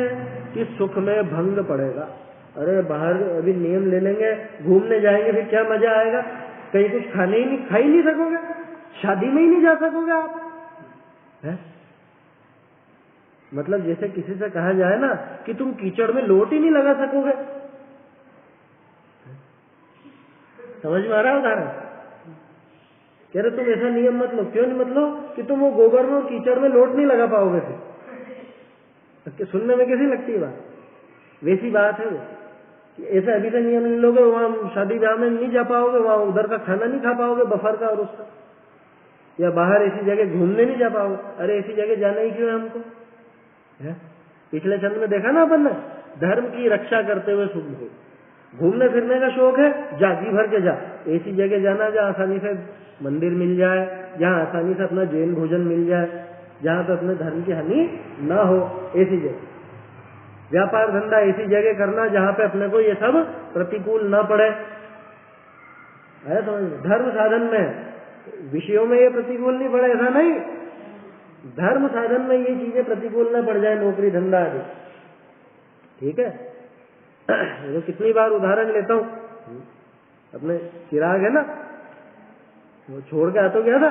कि सुख में भंग पड़ेगा। अरे बाहर अभी नियम ले लेंगे, घूमने जाएंगे, फिर क्या मजा आएगा, कहीं कुछ खा ही नहीं सकोगे, शादी में ही नहीं जा सकोगे आप, है? मतलब जैसे किसी से कहा जाए ना कि तुम कीचड़ में लोट ही नहीं लगा सकोगे। समझ में आ रहा है उदाहरण? कह रहे तुम ऐसा नियम मत लो। क्यों नहीं मत लो? कि तुम वो गोबर में और कीचड़ में लोट नहीं लगा पाओगे। फिर सुनने में कैसी लगती है बात? वैसी बात है वो, ऐसा अभी से नियम ले लोगे, वहां शादी ब्याह में नहीं जा पाओगे, वहां उधर का खाना नहीं खा पाओगे बफर का और उसका, या बाहर ऐसी जगह घूमने नहीं जा पाओगे। अरे ऐसी जगह जाना ही क्यों है हमको, है? पिछले छंद में देखा ना अपन ने, धर्म की रक्षा करते हुए सुख भोग। घूमने फिरने का शौक है, जा जी भर के जा, ऐसी जगह जाना जहाँ आसानी से मंदिर मिल जाए, जहाँ आसानी से अपना जैन भोजन मिल जाए, जहाँ पे अपने धर्म की हानि ना हो, ऐसी जगह। व्यापार धंधा ऐसी जगह करना जहाँ पे अपने को ये सब प्रतिकूल ना पड़े, है समझ में? धर्म साधन में विषयों में ये प्रतिकूल नहीं पड़े, ऐसा नहीं, धर्म साधन में ये चीजें प्रतिकूल ना पड़ जाए, नौकरी धंधा आदि। ठीक है? तो कितनी बार उदाहरण लेता हूँ, अपने चिराग है ना, वो छोड़ के आ तो गया था,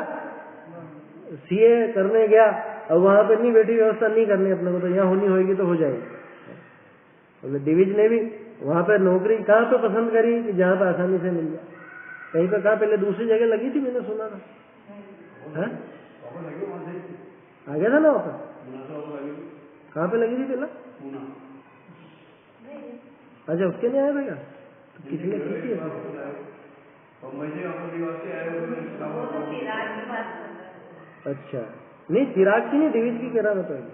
सीए करने गया, और वहां पे नहीं बैठी व्यवस्था नहीं करनी अपने को, तो यहाँ होनी होगी तो हो जाएगी। दिविज ने भी वहां पे नौकरी कहाँ पे पसंद करी कि जहाँ पे आसानी से मिल जाए। कहीं पे कहा पहले दूसरी जगह लगी थी, मैंने सुना था, आ गया था ना वहां, कहाँ पे लगी थी पहला? अच्छा उसके नहीं आया था क्या? तो किसी ने की थी? अच्छा नहीं, चिराग की नहीं, दिविज की कह रहा था पहले।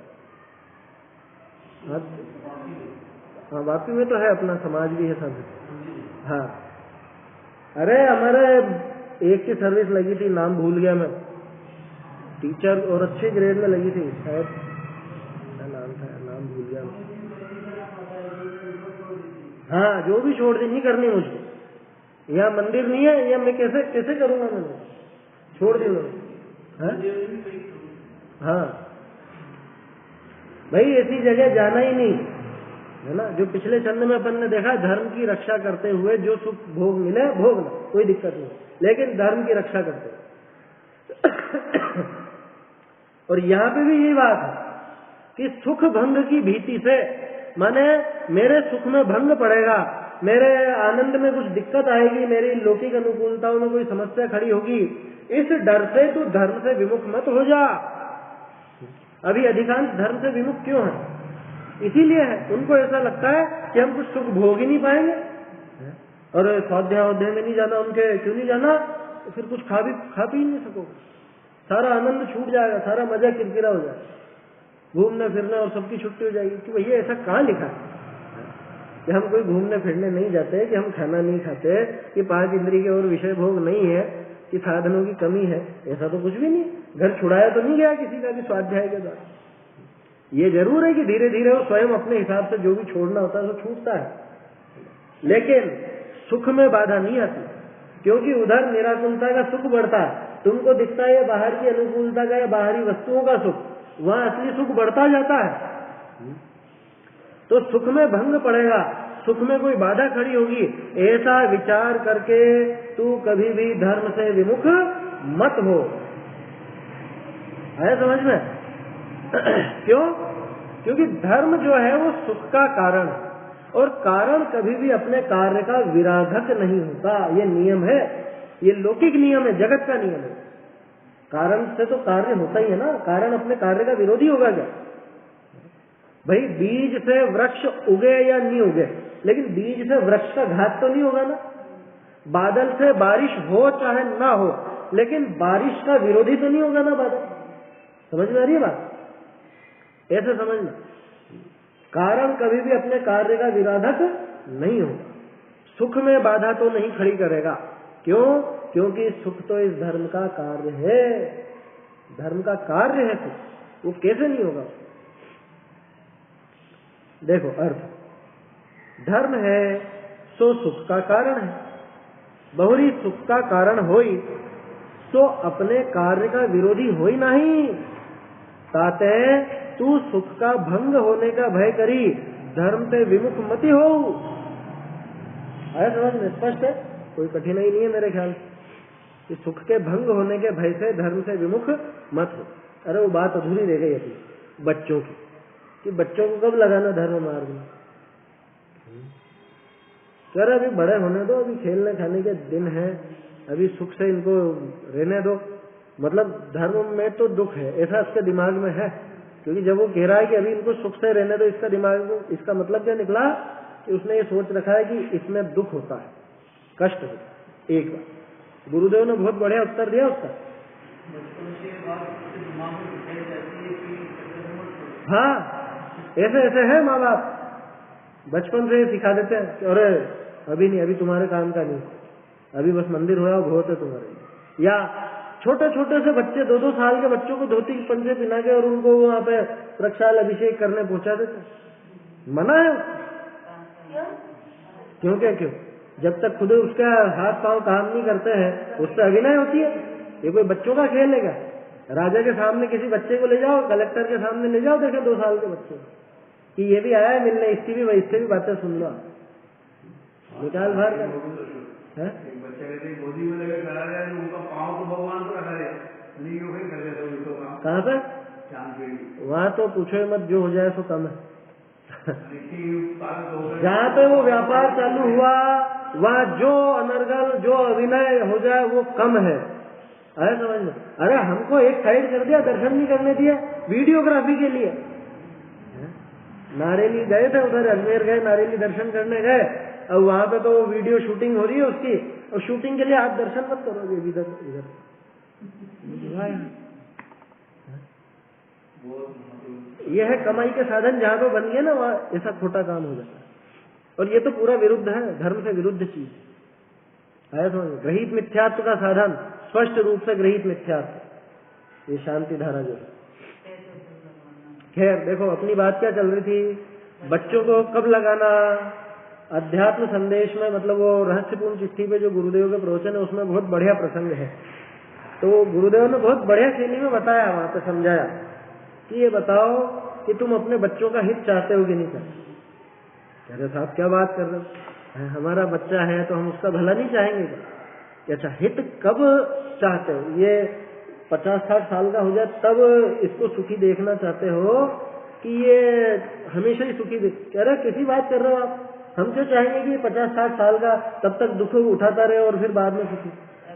हाँ वापी में तो है, अपना समाज भी है सब। हाँ अरे हमारे एक की सर्विस लगी थी, नाम भूल गया मैं, टीचर और अच्छे ग्रेड में लगी थी, शायद क्या नाम था, नाम भूल गया मैं। हाँ जो भी छोड़ दी, नहीं करनी मुझको, यहाँ मंदिर नहीं है, या मैं कैसे कैसे करूंगा, मैंने छोड़ दी मैंने। हाँ भाई ऐसी जगह जाना ही नहीं, है ना। जो पिछले छंद में अपन ने देखा, धर्म की रक्षा करते हुए जो सुख भोग मिले भोगना, कोई दिक्कत नहीं, लेकिन धर्म की रक्षा करते हुए। और यहाँ पे भी यही बात है कि सुख भंग की भीति से, माने मेरे सुख में भंग पड़ेगा, मेरे आनंद में कुछ दिक्कत आएगी, मेरी लौकिक अनुकूलताओं में कोई समस्या खड़ी होगी, इस डर से तू धर्म से विमुख मत हो जा। अभी अधिकांश धर्म से विमुख क्यों है? इसीलिए है, उनको ऐसा लगता है कि हम कुछ सुख भोग ही नहीं पाएंगे, और स्वाध्याय में नहीं जाना उनके, क्यों नहीं जाना, तो फिर कुछ खा पी नहीं सकोगे, सारा आनंद छूट जाएगा, सारा मजा किरकिरा हो जाएगा, घूमने फिरने और सबकी छुट्टी हो जाएगी। कि भैया ऐसा कहाँ लिखा है कि हम कोई घूमने फिरने नहीं जाते, कि हम खाना नहीं खाते, कि 5 इंद्रिय के और विषय भोग नहीं है, कि साधनों की कमी है, ऐसा तो कुछ भी नहीं। घर छुड़ाया तो नहीं गया किसी का भी स्वाध्याय के द्वारा। ये जरूर है कि धीरे धीरे वो स्वयं अपने हिसाब से जो भी छोड़ना होता है वो छूटता है, लेकिन सुख में बाधा नहीं आती, क्योंकि उधर निराकुलता का सुख बढ़ता है। तुमको दिखता है बाहर की अनुकूलता का या बाहरी वस्तुओं का सुख, वहां असली सुख बढ़ता जाता है। तो सुख में भंग पड़ेगा, सुख में कोई बाधा खड़ी होगी, ऐसा विचार करके तू कभी भी धर्म से विमुख मत हो। आया समझ में? क्यों? क्योंकि धर्म जो है वो सुख का कारण है, और कारण कभी भी अपने कार्य का विराधक नहीं होता। ये नियम है, ये लौकिक नियम है, जगत का नियम है। कारण से तो कार्य होता ही है ना, कारण अपने कार्य का विरोधी होगा क्या? भाई बीज से वृक्ष उगे या नहीं उगे, लेकिन बीज से वृक्ष का घात तो नहीं होगा ना। बादल से बारिश हो चाहे ना हो, लेकिन बारिश का विरोधी तो नहीं होगा ना बादल। समझ में आ रही है बात? ऐसे समझना, कारण कभी भी अपने कार्य का विराधक नहीं होगा। सुख में बाधा तो नहीं खड़ी करेगा। क्यों? क्योंकि सुख तो इस धर्म का कार्य है, धर्म का कार्य है सुख, वो कैसे नहीं होगा? देखो अर्थ, धर्म है सो सुख का कारण है, बहुरी सुख का कारण होई सो अपने कार्य का विरोधी होई नहीं। ताते तू सुख का भंग होने का भय करी, धर्म से विमुख मति हो। आया समझ में? स्पष्ट है, कोई कठिनाई नहीं है मेरे ख्याल से। सुख के भंग होने के भय से धर्म से विमुख मत हो। अरे वो बात अधूरी रह गई अपनी बच्चों की, कि बच्चों को कब लगाना धर्म मार्ग में। सर अभी बड़े होने दो, अभी खेलने खाने के दिन है, अभी सुख से इनको रहने दो। मतलब धर्म में तो दुख है, ऐसा इसके दिमाग में है। क्योंकि जब वो कह रहा है कि अभी इनको सुख से रहने दो, इसका दिमाग में, इसका मतलब क्या निकला कि उसने ये सोच रखा है कि इसमें दुख होता है, कष्ट होता है। एक बार गुरुदेव ने बहुत बढ़िया उत्तर दिया उसका। हाँ, ऐसे ऐसे है माँ बाप, बचपन से सिखा देते हैं कि अरे अभी नहीं, अभी तुम्हारे काम का नहीं, अभी बस मंदिर होया बहुत है तुम्हारे। या छोटे छोटे से बच्चे, 2-2 साल के बच्चों को धोती पंजे पिना के और उनको वहां पे प्रक्षाल अभिषेक करने पहुंचा देते। मना है क्यों? क्या क्यों? जब तक खुद उसका हाथ पांव काम नहीं करते हैं, उससे अभिनय होती है। ये कोई बच्चों का खेल है क्या? राजा के सामने किसी बच्चे को ले जाओ, कलेक्टर के सामने ले जाओ, देखे 2 साल के बच्चे कि ये भी आया है मिलने, इससे भी बातें सुन लो, निकाल बाहर है। गोदी में लेकर खड़ा रहे, उनका पाँव तो भगवान को रखा है, नहीं वो कर देते उनको काम। कहाँ पे? वहाँ तो पूछो मत, जो हो जाए सो कम है। जहाँ पे वो व्यापार चालू हुआ, वहाँ जो अनर्गल, जो अभिनय हो जाए वो कम है। अरे समझ में? अरे हमको एक साइड कर दिया, दर्शन नहीं करने दिया वीडियोग्राफी के लिए। नारेली गए थे, उधर अजमेर गए, नारेली दर्शन करने गए, अब वहां पे तो वीडियो शूटिंग हो रही है उसकी, और शूटिंग के लिए आप दर्शन मत करोगे इधर इधर। यह है कमाई के साधन, जहां पे बन गए ना वहां ऐसा खोटा काम हो जाता है। और ये तो पूरा विरुद्ध है, धर्म से विरुद्ध चीज है। समझ? ग्रहित मिथ्यात्व का साधन, स्पष्ट रूप से ग्रहित मिथ्यात्व, ये शांति धारा जो है। खैर देखो, अपनी बात क्या चल रही थी, बच्चों को कब लगाना। अध्यात्म संदेश में, मतलब वो रहस्यपूर्ण चिट्ठी पे जो गुरुदेव के प्रवचन है, उसमें बहुत बढ़िया प्रसंग है। तो गुरुदेव ने बहुत बढ़िया शैली में बताया, वहां पे समझाया कि ये बताओ कि तुम अपने बच्चों का हित चाहते हो कि नहीं चाहते। कह रहे साहब क्या बात कर रहे हो, हमारा बच्चा है तो हम उसका भला नहीं चाहेंगे क्या? अच्छा, हित कब चाहते हो? ये 50-60 साल का हो जाए तब इसको सुखी देखना चाहते हो कि ये हमेशा ही सुखी देख? कह रहे किसी बात कर रहे हो आप, हम क्यों चाहेंगे कि 50-60 साल का तब तक दुख उठाता रहे और फिर बाद में सुखी।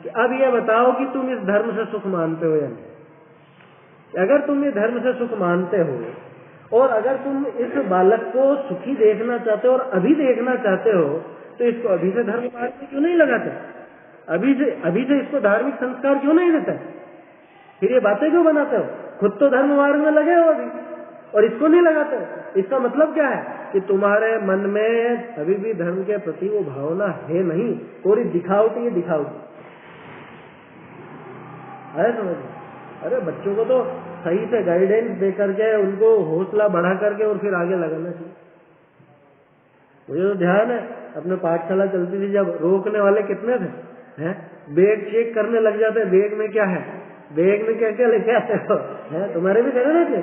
कि अब ये बताओ कि तुम इस धर्म से सुख मानते हो या नहीं। अगर तुम ये धर्म से सुख मानते हो, और अगर तुम इस बालक को सुखी देखना चाहते हो और अभी देखना चाहते हो, तो इसको अभी से धर्म मार्ग में क्यों नहीं लगाते? अभी से इसको धार्मिक संस्कार क्यों नहीं देते? फिर ये बातें क्यों बनाते हो? खुद तो धर्म मार्ग में लगे हो अभी, और इसको नहीं लगाते हो। इसका मतलब क्या है कि तुम्हारे मन में अभी भी धर्म के प्रति वो भावना है नहीं, पूरी दिखावटी है, दिखावटी है। समझ में? अरे बच्चों को तो सही से गाइडेंस दे करके उनको हौसला बढ़ा करके और फिर आगे लगाना चाहिए। मुझे तो ध्यान है अपने पाठशाला चलती थी जब रोकने वाले कितने थे, हैं? बैग चेक करने लग जाते, बैग में क्या है, बैग में क्या क्या लेके आते हो, हैं? तुम्हारे भी करे थे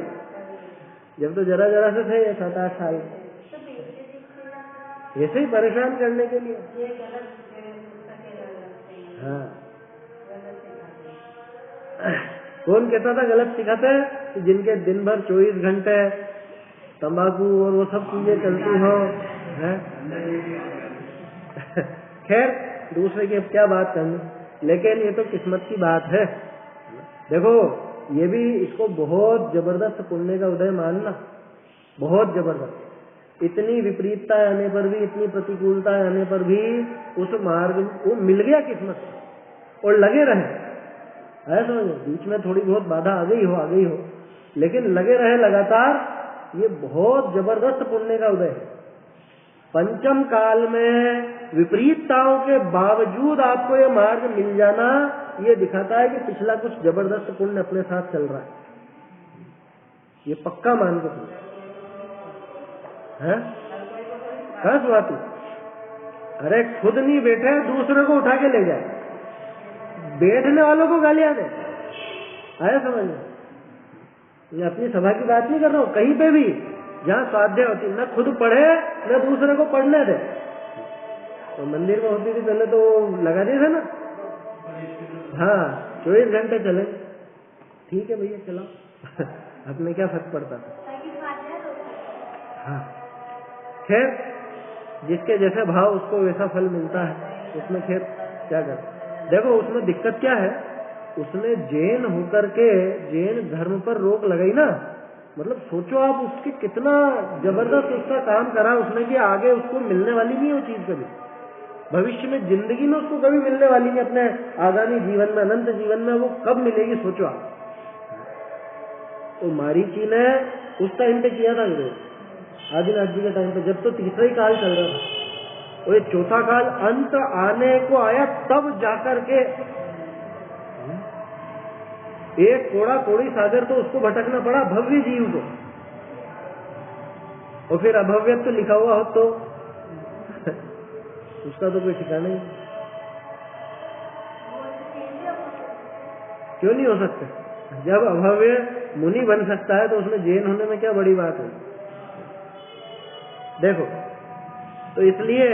जब तो जरा जरा से थे 7-8 साल, ऐसे ही परेशान करने के लिए। हाँ, कौन कहता था गलत सिखाते हैं कि जिनके दिन भर 24 घंटे तंबाकू और वो सब चीजें चलती हो, हैं? खैर दूसरे की अब क्या बात करनी, लेकिन ये तो किस्मत की बात है। देखो ये भी इसको बहुत जबरदस्त पुण्य का उदय मानना, बहुत जबरदस्त। इतनी विपरीतता आने पर भी, इतनी प्रतिकूलता आने पर भी उस मार्ग वो मिल गया किस्मत और लगे रहे, है समझो। बीच में थोड़ी बहुत बाधा आ गई हो, लेकिन लगे रहे लगातार, ये बहुत जबरदस्त पुण्य का उदय है। पंचम काल में विपरीतताओं के बावजूद आपको ये मार्ग मिल जाना, ये दिखाता है कि पिछला कुछ जबरदस्त पुण्य अपने साथ चल रहा है। ये पक्का मान के चलो, है कहा स्वाति? अरे खुद नहीं बैठे, दूसरे को उठा के ले जाए, बैठने वालों को गालियां दे, आया समझ में? मैं अपनी सभा की बात नहीं कर रहा हूँ, कहीं पे भी जहाँ स्वाध्याय होती, न खुद पढ़े न दूसरे को पढ़ने दे। तो मंदिर में होती थी पहले तो लगा दिए थे ना, हाँ 24 घंटे चले, ठीक है भैया चलाओ अपने क्या फर्क पड़ता था। हाँ खैर जिसके जैसे भाव उसको वैसा फल मिलता है, उसमें खैर क्या कर। देखो उसमें दिक्कत क्या है, उसने जैन होकर के जैन धर्म पर रोक लगाई ना, मतलब सोचो आप उसके कितना जबरदस्त उसका काम करा उसने कि आगे उसको मिलने वाली नहीं वो चीज, कभी भविष्य में जिंदगी में उसको कभी मिलने वाली नहीं, अपने आगामी जीवन में, अनंत जीवन में वो कब मिलेगी सोचो आप। तो मारीची ने उस टाइम पे किया था विरोध, आदिनाथ जी के टाइम पे, जब तो तीसरा ही काल चल रहा था, और ये चौथा काल अंत आने को आया तब जाकर के एक कोड़ा कोड़ी सागर तो उसको भटकना पड़ा भव्य जीव को, और फिर अभव्यक्त तो लिखा हुआ हो तो उसका तो कोई ठिकाना नहीं। क्यों नहीं हो सकते? जब अभव्य मुनि बन सकता है तो उसमें जैन होने में क्या बड़ी बात है। देखो तो इसलिए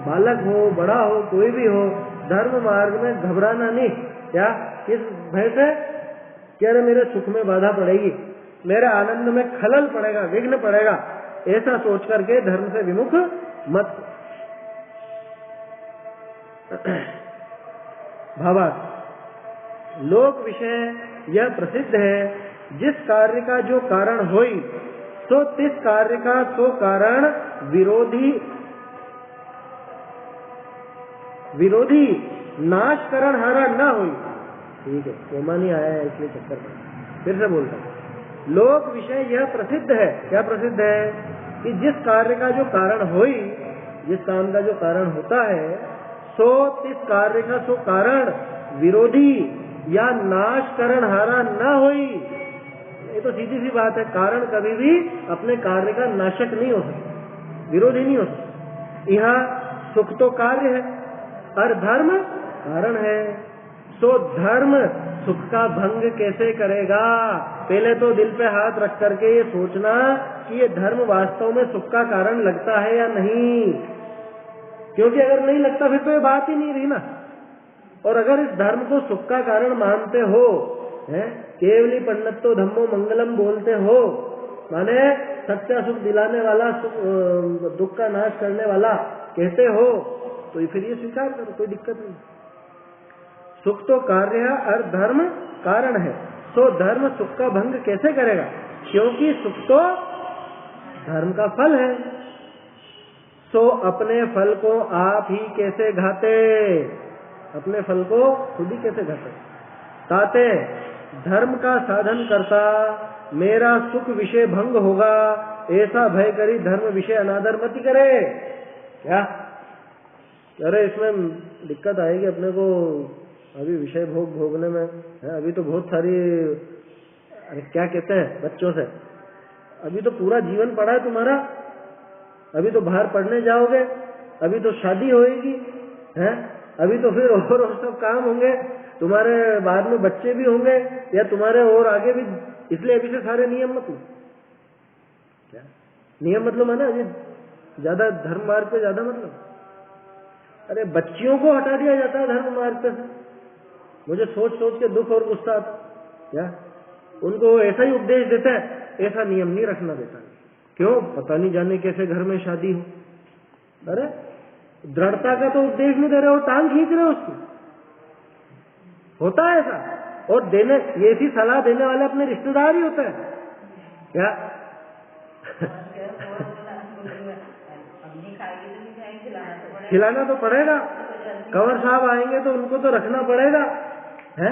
बालक हो बड़ा हो कोई भी हो, धर्म मार्ग में घबराना नहीं। क्या किस भय से? क्या मेरे सुख में बाधा पड़ेगी, मेरे आनंद में खलल पड़ेगा, विघ्न पड़ेगा, ऐसा सोच करके धर्म से विमुख मत। भावार्थ लोक विषय यह प्रसिद्ध है, जिस कार्य का जो कारण होई तो तिस कार्य का सो कारण विरोधी नाश करण हारा न होई। ठीक है, कोमा नहीं आया है इसलिए चक्कर में फिर से बोलता हूं। लोक विषय यह प्रसिद्ध है, क्या प्रसिद्ध है? कि जिस कार्य का जो कारण होई, जिस काम का जो कारण होता है, सो तिस कार्य का सो कारण विरोधी या नाश करण हारा न होई। ये तो सीधी सी बात है, कारण कभी भी अपने कार्य का नाशक नहीं हो सकता, विरोधी नहीं हो सकता। यहाँ सुख तो कार्य है और धर्म कारण है, तो धर्म सुख का भंग कैसे करेगा? पहले तो दिल पे हाथ रख करके ये सोचना कि ये धर्म वास्तव में सुख का कारण लगता है या नहीं, क्योंकि अगर नहीं लगता फिर तो ये बात ही नहीं रही ना। और अगर इस धर्म को सुख का कारण मानते हो, केवली पंडितो धम्मो मंगलम बोलते हो, माने सत्य सुख दिलाने वाला, दुख का नाश करने वाला कहते हो, तो फिर ये स्वीकार करो, कोई दिक्कत नहीं। सुख तो कार्य है और धर्म कारण है, तो धर्म सुख का भंग कैसे करेगा? क्योंकि सुख तो धर्म का फल है। तो अपने फल को आप ही कैसे घाते? अपने फल को खुद ही कैसे घाते? ताते धर्म का साधन करता मेरा सुख विषय भंग होगा, ऐसा भय करी धर्म विषय अनादर मत करे। क्या अरे इसमें दिक्कत आएगी अपने को, अभी विषय भोग भोगने में है, अभी तो बहुत सारी अरे क्या कहते हैं बच्चों से, अभी तो पूरा जीवन पड़ा है तुम्हारा, अभी तो बाहर पढ़ने जाओगे, अभी तो शादी होएगी है, अभी तो फिर और सब काम होंगे तुम्हारे, बाद में बच्चे भी होंगे या तुम्हारे और आगे भी, इसलिए अभी से सारे नियम मत लो। क्या नियम मतलब है ना, ये ज्यादा धर्म मार्ग पे ज्यादा मतलब, अरे बच्चियों को हटा दिया जाता है धर्म मार्ग पे से। मुझे सोच सोच के दुख और गुस्सा आता क्या, उनको ऐसा ही उपदेश देता है, ऐसा नियम नहीं रखना देता। क्यों? पता नहीं जाने कैसे घर में शादी हो। अरे दृढ़ता का तो उपदेश नहीं दे रहे हो, टांग खींच रहे हो उसकी। होता है ऐसा, और देने ये ऐसी सलाह देने वाले अपने रिश्तेदार ही होते हैं क्या? खिलाना तो पड़ेगा, कंवर साहब आएंगे तो उनको तो रखना पड़ेगा है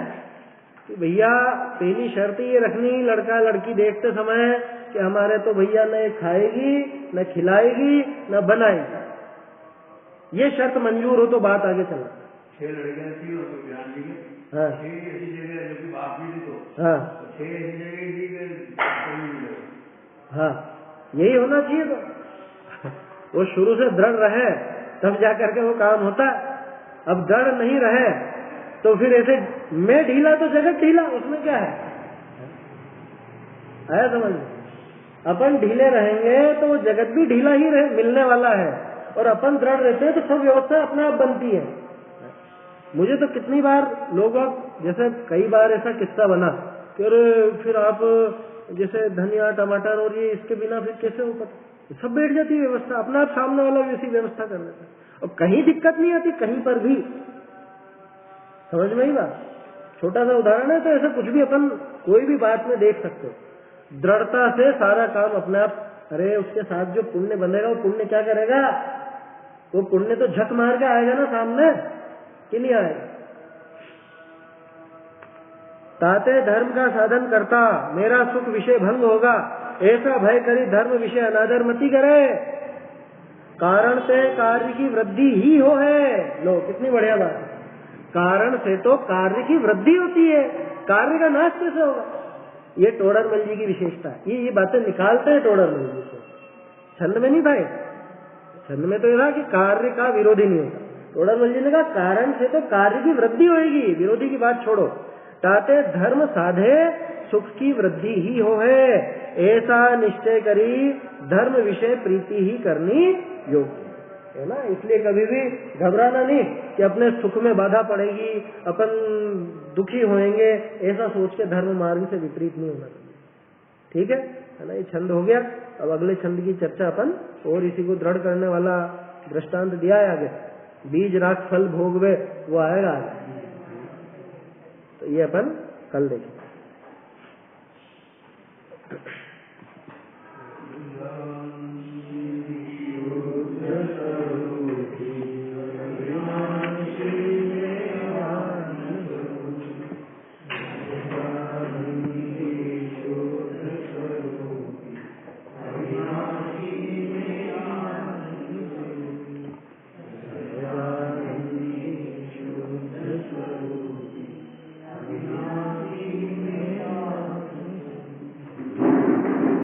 कि भैया पहली शर्त ये रखनी लड़का लड़की देखते समय कि हमारे तो भैया न खाएगी न खिलाएगी न बनाएगी, ये शर्त मंजूर हो तो बात आगे चला। 6 लड़कियां थी और ध्यान दी, हाँ 6 ऐसी जगह जो कि बाप भी थी, तो हाँ 6 ऐसी जगह थी। हाँ यही होना चाहिए, तो वो शुरू से दृढ़ रहे तब जाकर के वो काम होता है। अब दृढ़ नहीं रहे तो फिर ऐसे मैं ढीला तो जगत ढीला, उसमें क्या है? आया समझ? अपन ढीले रहेंगे तो वो जगत भी ढीला ही रहे मिलने वाला है, और अपन दृढ़ रहते हैं तो सब व्यवस्था अपने आप बनती है। मुझे तो कितनी बार लोग, जैसे कई बार ऐसा किस्सा बना फिर आप जैसे धनिया टमाटर और ये इसके बिना फिर कैसे हो पता, सब बैठ जाती है व्यवस्था, अपना आप सामने वाला भी ऐसी व्यवस्था कर लेता है और कहीं दिक्कत नहीं आती कहीं पर भी। समझ में ही बात? छोटा सा उदाहरण है, तो ऐसा कुछ भी अपन कोई भी बात में देख सकते हो। दृढ़ता से सारा काम अपने आप, अरे उसके साथ जो पुण्य बनेगा वो पुण्य क्या करेगा? वो पुण्य तो झक मार के आएगा ना सामने, कि नहीं आएगा? ताते धर्म का साधन करता, मेरा सुख विषय भंग होगा, ऐसा भय करी धर्म विषय अनादर मती करे। कारण से कार्य की वृद्धि ही हो है। लो कितनी बढ़िया बात, कारण से तो कार्य की वृद्धि होती है, कार्य का नाश कैसे होगा? ये टोडरमल जी की विशेषता है। ये बातें निकालते हैं टोडरमल जी से, छंद में नहीं भाई। छंद में तो यह कि कार्य का विरोधी नहीं होता। टोडरमल जी ने कहा कारण से तो कार्य की वृद्धि होगी, विरोधी की बात छोड़ो। ताते धर्म साधे सुख की वृद्धि ही हो है, ऐसा निश्चय करी धर्म विषय प्रीति ही करनी योग्य है ना। इसलिए कभी भी घबराना नहीं कि अपने सुख में बाधा पड़ेगी, अपन दुखी होएंगे, ऐसा सोच के धर्म मार्ग से विपरीत नहीं होना चाहिए। ठीक है ना? ये छंद हो गया। अब अगले छंद की चर्चा अपन और इसी को दृढ़ करने वाला दृष्टांत दिया है आगे, बीज राख फल भोगवे, वो आएगा आगे। तो ये अपन कल देखेंगे।